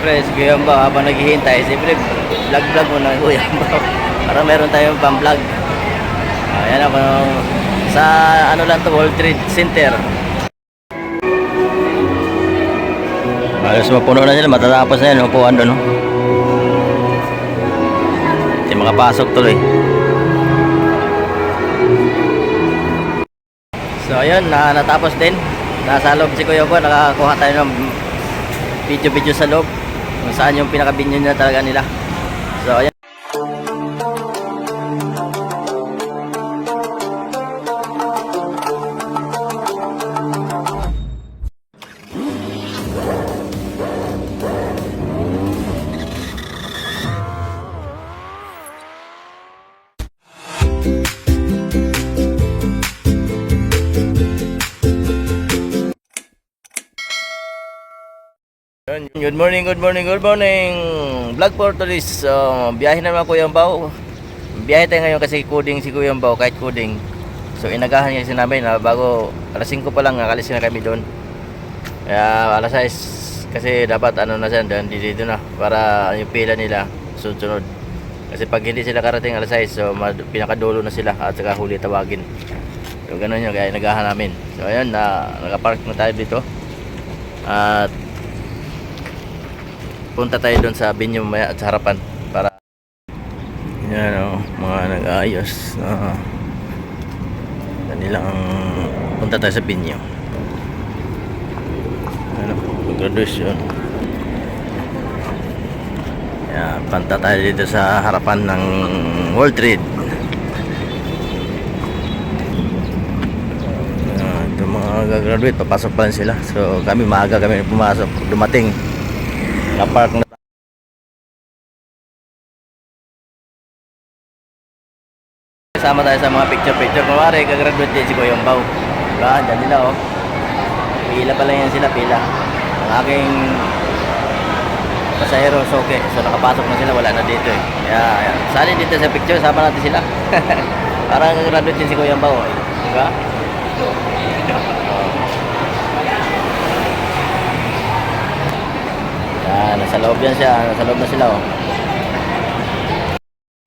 Siyempre, si Kuya Ambaw, habang naghihintay, siyempre, vlog-vlog mo na Kuya Ambaw. Para meron tayong pang-vlog. Ayan ako, sa ano lang to, World Trade Center. Halos mapuno na nila, matatapos na yan, upuan doon, no? Hindi makapasok tuloy. So ayun, natapos din. Nasa loob si Kuya Ambaw, nakakuha tayo ng video sa loob kung saan yung pinaka-binyo na talaga nila. So ayan. Good morning, good morning, good morning. Vlog for tourist. Biyahe naman Kuya Ambaw. Biyahe tayo ngayon kasi coding si Kuya Ambaw, kahit coding. So inagahan niya kasi namin na bago alas 5 pa lang nakalis na kami doon. Kaya alas 6 kasi dapat ano na siya doon dito na para yung pila nila sunod-sunod. Kasi pag hindi sila karating alas 6, so pinakadulo na sila at saka huli tawagin. So ganun yun, kaya inagahan namin. So ayun, nakapark na tayo dito. At punta tayo doon sa venue maya at sa harapan para yan o, mga nag-aayos kanilang punta tayo sa venue. Ano, graduation. Yan, punta tayo dito sa harapan ng World Trade. Ito mga gagraduate, papasok pa rin sila. So kami maaga kami pumasok, dumating. Nakapark na. Kasama tayo sa mga picture. Kumari, gagraduate din si Kuya Ambaw. Diba? Diyan nila oh. Pila pa lang yan sila, pila. Ang aking pasahero, soke. So nakapasok na sila, wala na dito eh. Kaya, sali dito sa picture, sama natin sila. Parang gagraduate din si Kuya Ambaw eh. Diba? Nasa loob yan siya, nasa loob na sila oh.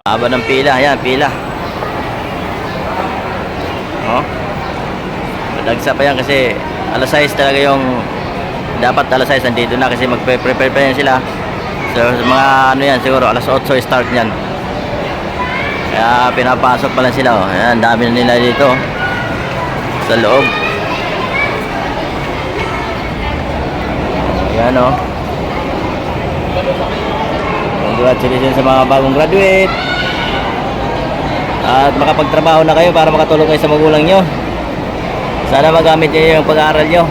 Haba ng pila, ayan, pila. Oh. Madagsa pa yan kasi alas 6 talaga yung dapat alas 6 nandito na kasi magpe-prepare pa yan sila. So mga ano yan, siguro alas 8 start yan. Kaya pinapasok pa lang sila oh. Ayan, dami na nila dito sa loob. Ayan oh. Congratulations sa mga bagong graduate. At makapagtrabaho na kayo para makatulong kayo sa magulang nyo. Sana magamit nyo yung pag-aaral nyo.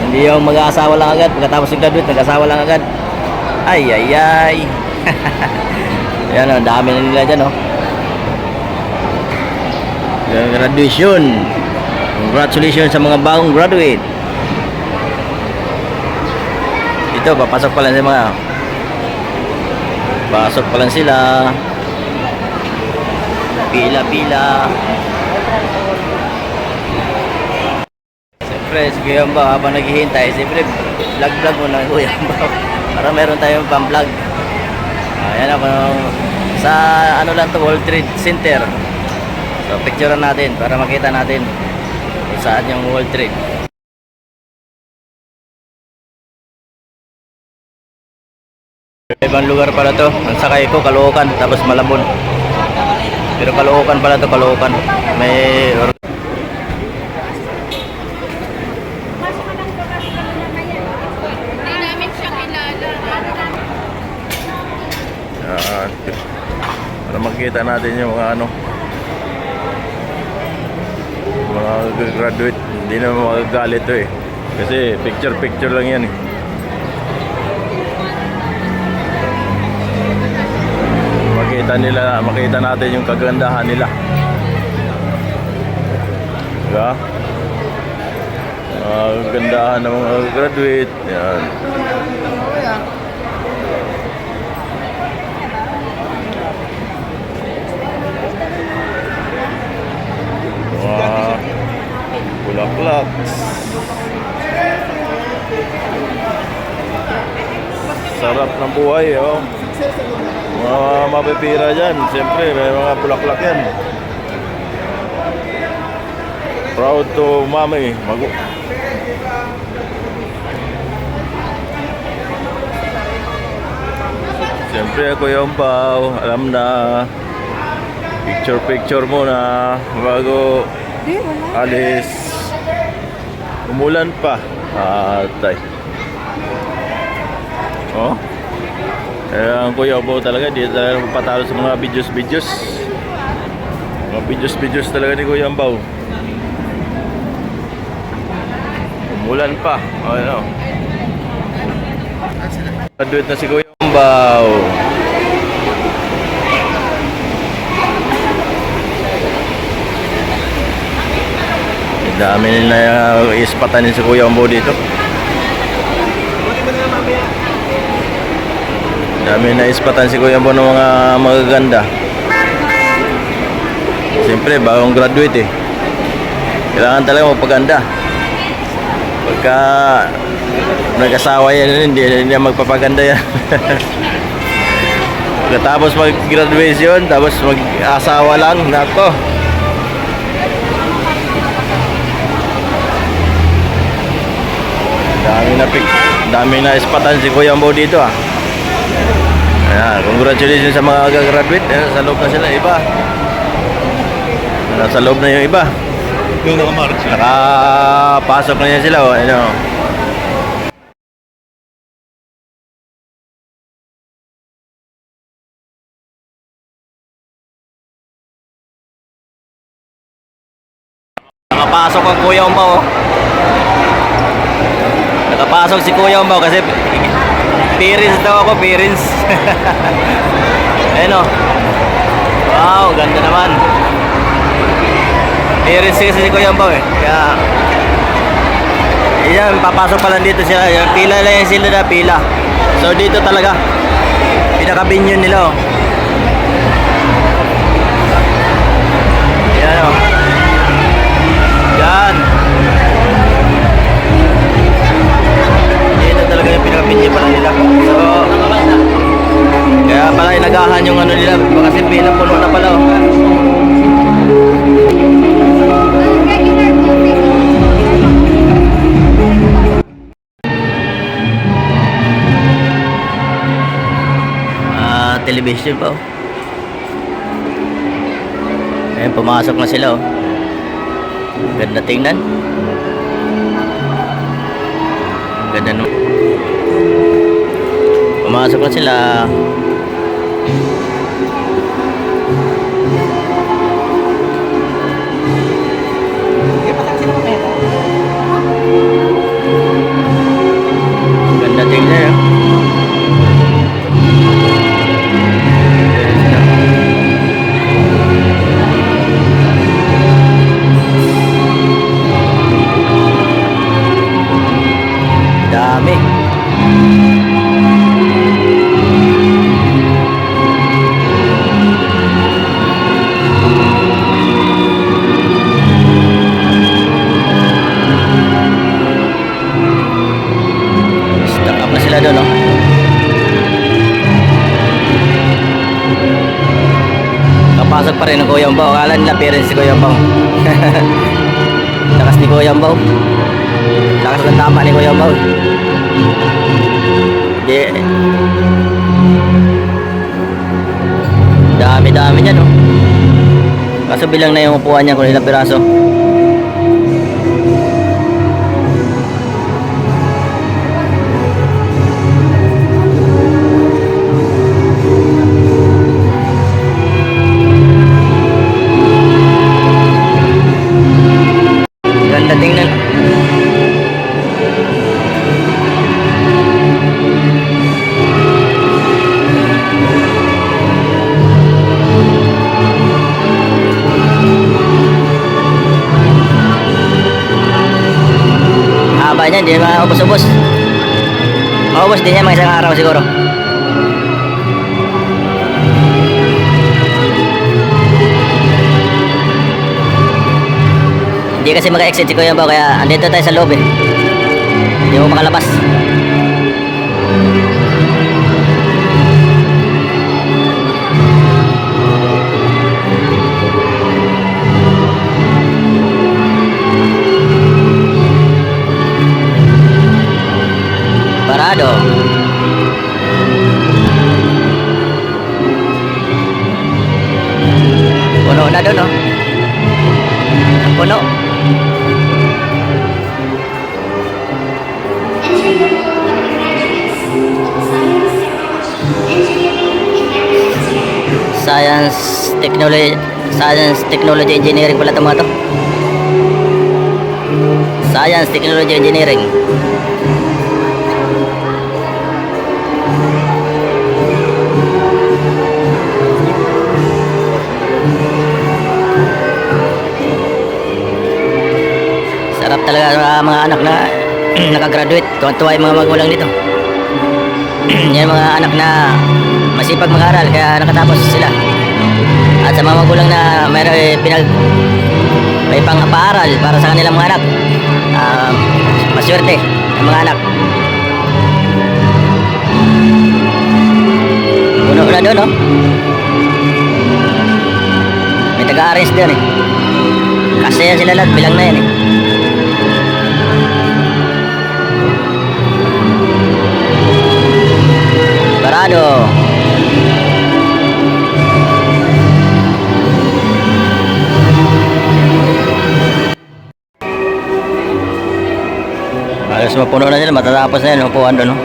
Hindi yung mag-aasawa lang agad. Pagkatapos ng graduate, nag-asawa lang agad. Ay. Yan o, dami na nila dyan o. Graduation. Congratulations sa mga bagong graduate. Ito, papasok pa lang sa mga pasok pa lang sila. Pila. Siyempre, si Kuya Ambaw, habang naghihintay, siyempre, vlog-vlog mo na Kuya Ambaw. Para meron tayong pang-vlog. Ayan ako, sa ano lang to, World Trade Center. So, picturean natin para makita natin kung saan yung World Trade. Ibang lugar pala to. Ang sakay ko, Caloocan, tapos Malabon. Pero Caloocan pala to, Caloocan. May Hindi namin siya kilala. Para makita natin yung mga ano, mga graduate. Hindi naman magagalit to eh. Kasi picture lang yan eh. Makita natin yung kagandahan nila. Diba? Kagandahan ng mga graduate. Yan. Bulaklak. Sarap ng buhay, oh. Mga mapipira dyan. Siyempre, may mga bulaklak yan. Proud to mami. Siyempre, Kuya Umpaw, alam na. Picture muna bago alis. Umulan pa. Atay. Oh. Ang Kuya Umpaw talaga, di talaga magpatalo sa mga videos. Mga videos talaga ni Kuya Umpaw. Umulan pa. Oh, ano. Graduate na si Kuya Umpaw. Dami nila ispatanin si Kuya Umpaw dito. Dami na ispatan si Kuya Umpaw ng mga magaganda. Siyempre, bagong graduate eh. Kailangan talaga magpaganda. Pagka nag-asawa yan, hindi niya magpapaganda yan. Pagkatapos mag-graduation, tapos mag-asawa lang, nako. Dami na ispatan si Kuya Umpaw dito ah. Ayan, congratulations sa mga gagraduate. Ayan, sa loob na sila, iba. Nasa loob na yung iba. Yung nakamarch. Nakapasok na yan sila, oh. Ano. Nakapasok ang Kuya Umpaw, oh. Nakapasok si Kuya Umpaw kasi parents daw ako, parents. Ayun, oh. Wow, ganda naman. Parents kasi si Kuya Umpaw eh. Kaya yan, papasok pa lang dito sila. Pila lang yan sila na pila. So dito talaga pinaka-binyon nila, oh. Yan, oh. Yan. Dito talaga yung pinaka-binyon pala nila. So kaya pala inagahan yung ano nila kasi pila puno na pala, oh. Television pa, oh. Ayun, pumasok na sila, oh. Ganda tingnan. Ganda, no. Pumasok na sila. Ganda tingnan, oh. Dami. Stuck up na sila doon, no? Kapasok pa rin ang Kuya Umpaw. Akala nila parents si Kuya Umpaw. Lakas ni Kuya Umpaw. Lakas ng tama ni Kuya Umpaw. Dami niya, no? Kaso bilang na yung upuan niya kung ilang piraso. Ganda tingnan. Haba niyan, hindi naman ubos-ubos. Maubos din yan mga isang araw siguro. Hindi kasi maka-exit si Kuya Umpaw kaya andito tayo sa loob eh. Hindi mo makalabas. Science, Technology, Engineering pala ito mga to. Science, Technology, Engineering. Sarap talaga sa mga anak na nakagraduate. Tuwan-tuwa yung mga magulang dito. Yan mga anak na masipag mag-aral kaya nakatapos sila. At sa mga magulang na may pang-paaral para sa kanilang mga anak, maswerte ang mga anak. Puno na doon, oh. May taga-arrange doon eh. Kasi yan sila lahat, bilang na yan eh. Barado. Alas mapuno na sila, matatapos na yan, upuan doon, no?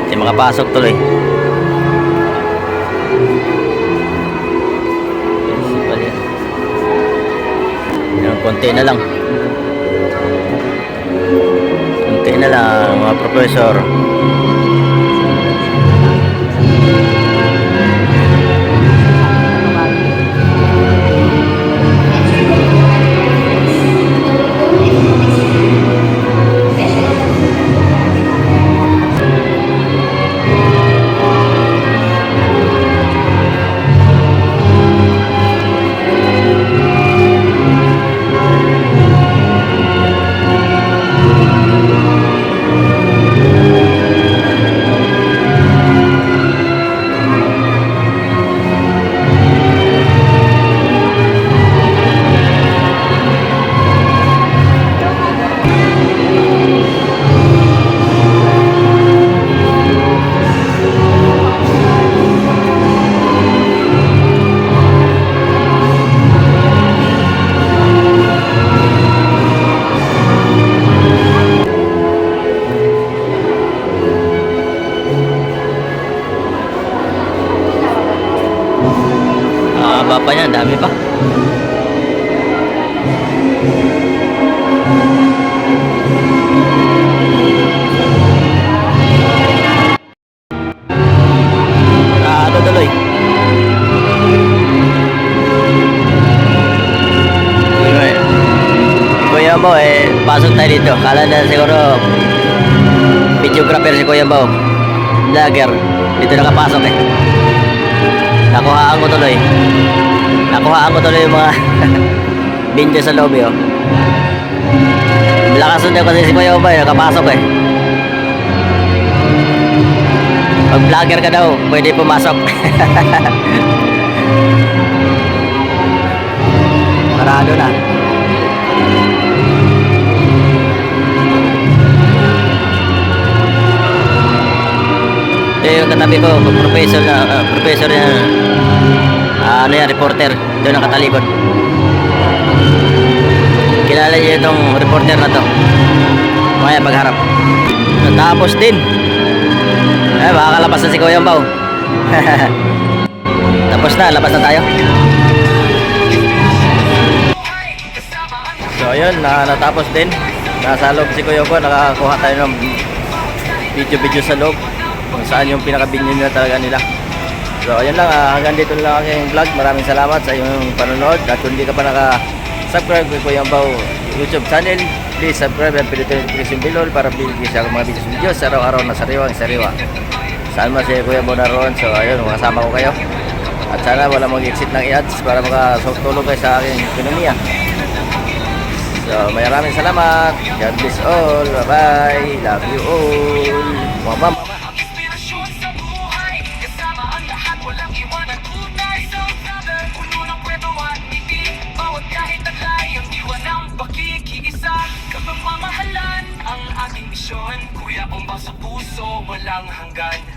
Hindi makapasok tuloy. Principal yan. Yan, konti na lang. Konti na lang, mga professor. Haba pa yan, dami pa. Tuloy. Kuya Bao pasok tayo dito. Kala na siguro videographer si Kuya Bao, vlogger. Dito nakapasok eh. Nakuhaan ko tuloy yung mga video sa lobby, oh. Lakas na kasi si Kuya Bao nakapasok eh. Pag vlogger ka daw, pwede pumasok. Parado na. Yung katabi ko, professor na ano yan, reporter. Doon nakatalikod. Kilala niyo itong reporter na to. Maya pagharap. Natapos din. Baka kalabas na si Kuya Bao. Tapos na, labas na tayo. So ayun, natapos din. Nasa loob si Kuya Bao, nakakuha tayo ng video sa loob kung saan yung pinaka-binyon na talaga nila. So ayun lang, hanggang dito lang aking vlog. Maraming salamat sa iyong panonood. At kung hindi ka pa naka-subscribe kay Kuya Bao YouTube channel, please subscribe and pindutin yung bell para bigyan siya ng mga videos sa araw-araw na sariwa. Saan man si Kuya Bao naroon. So ayun, makasama ko kayo. At sana wala mag-exit ng ads para makatulong kayo sa aking ekonomiya. So maraming salamat. God bless all. Bye-bye. Love you all. Mama. Ang aking misyon, Kuya Bao sa puso, walang hanggan.